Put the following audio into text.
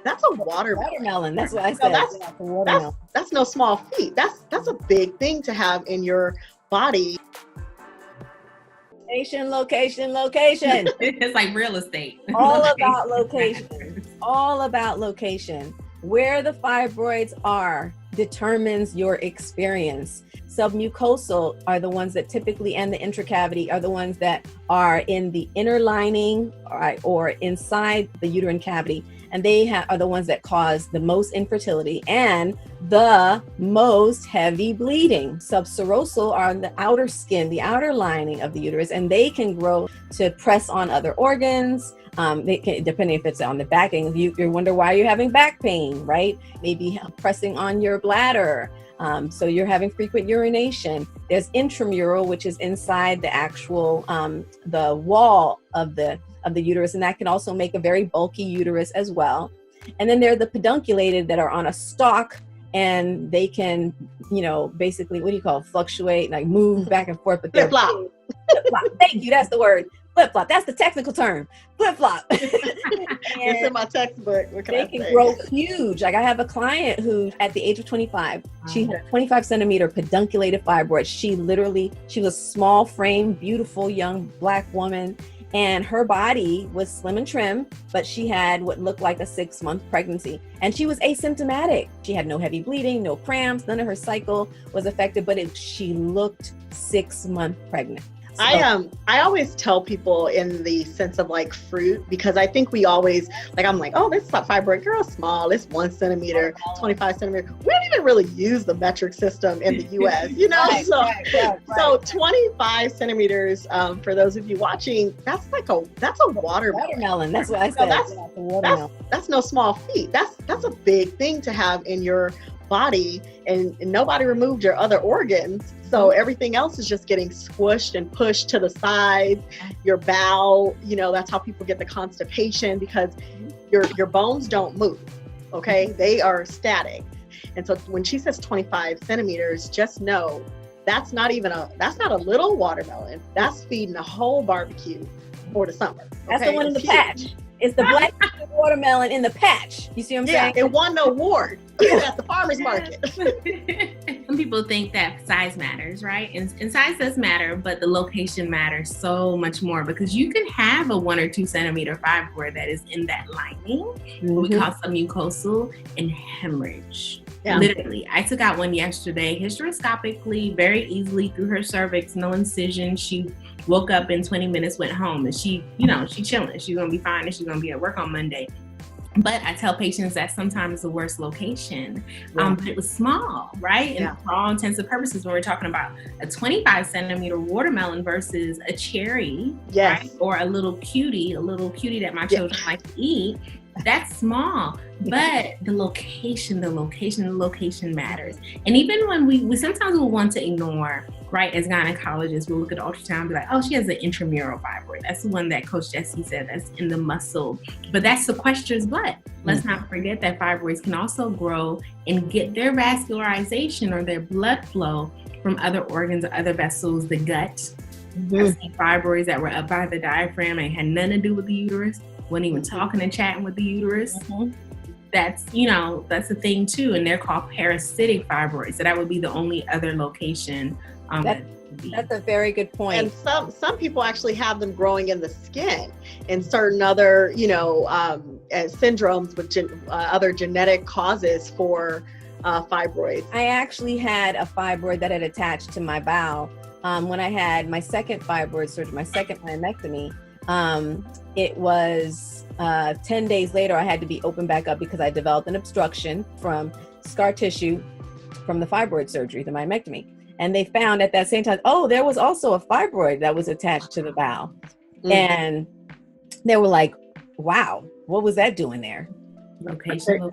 that's a watermelon. Watermelon. That's what I No, said. that's Yeah, it's a watermelon. that's no small feat. That's a big thing to have in your body. Location. It's like real estate. All about location. All about location. Where the fibroids are determines your experience. Submucosal are the ones that typically, and the intracavity are the ones that are in the inner lining or inside the uterine cavity. And they are the ones that cause the most infertility and the most heavy bleeding. Subserosal are on the outer skin, the outer lining of the uterus, and they can grow to press on other organs. They can, depending if it's on the back, and you wonder why you're having back pain, right? Maybe pressing on your bladder. So you're having frequent urination. There's intramural, which is inside the actual, the wall of the uterus, and that can also make a very bulky uterus as well. And then there are the pedunculated that are on a stalk, and they can, basically, what do you call it? Fluctuate, like move back and forth. But they're Flip-flop. Flip-flop. Thank you. That's the word. Flip-flop. That's the technical term. Flip-flop. It's in my textbook. What can They I can say? grow huge. Like I have a client who, at the age of 25, she had a 25 centimeter pedunculated fibroid. She was a small frame, beautiful young Black woman. And her body was slim and trim, but she had what looked like a 6-month pregnancy. And she was asymptomatic. She had no heavy bleeding, no cramps, none of her cycle was affected, but she looked 6-month pregnant. So, I always tell people in the sense of like fruit, because I think we always, like, I'm like, oh, this fibroid girl is small. It's 1 centimeter, 25 centimeter. We don't even really use the metric system in the US, Right, right. So 25 centimeters, for those of you watching, that's a watermelon. Watermelon. That's what I So said. that's- Yeah, it's a watermelon. That's no small feat. That's a big thing to have in your body, and nobody removed your other organs. So everything else is just getting squished and pushed to the sides. Your bowel, that's how people get the constipation, because your bones don't move. Okay. They are static. And so when she says 25 centimeters, just know that's not a little watermelon. That's feeding a whole barbecue for the summer. That's okay? the one in the It's huge. patch. It's the black watermelon in the patch. You see what I'm Yeah, saying? it won the award at the farmer's market. Some people think that size matters, right? And size does matter, but the location matters so much more, because you can have a 1 or 2 centimeter fibroid that is in that lining, what we call submucosal, and hemorrhage. Yeah. Literally, I took out one yesterday, hysteroscopically, very easily through her cervix, no incision. She woke up in 20 minutes, went home, and she chilling. She's gonna be fine, and she's gonna be at work on Monday. But I tell patients that sometimes it's the worst location. But it was small, right? And for all intents and purposes, when we're talking about a 25 centimeter watermelon versus a cherry, right? Or a little cutie that my children like to eat, that's small. But the location matters. And even when we sometimes will want to ignore, right, as gynecologists, we'll look at ultrasound and be like, oh, she has an intramural fibroid. That's the one that Coach Jessie said, that's in the muscle. But that sequesters blood. Let's not forget that fibroids can also grow and get their vascularization or their blood flow from other organs or other vessels, the gut. I've seen fibroids that were up by the diaphragm and had nothing to do with the uterus, wasn't even talking and chatting with the uterus. That's a thing too, and they're called parasitic fibroids. So that would be the only other location. That's a very good point. And some people actually have them growing in the skin, and certain other syndromes with other genetic causes for fibroids. I actually had a fibroid that had attached to my bowel when I had my second fibroid surgery, my second myomectomy. It was 10 days later, I had to be opened back up because I developed an obstruction from scar tissue from the fibroid surgery, the myomectomy. And they found at that same time, there was also a fibroid that was attached to the bowel. And they were like, wow, what was that doing there? Location.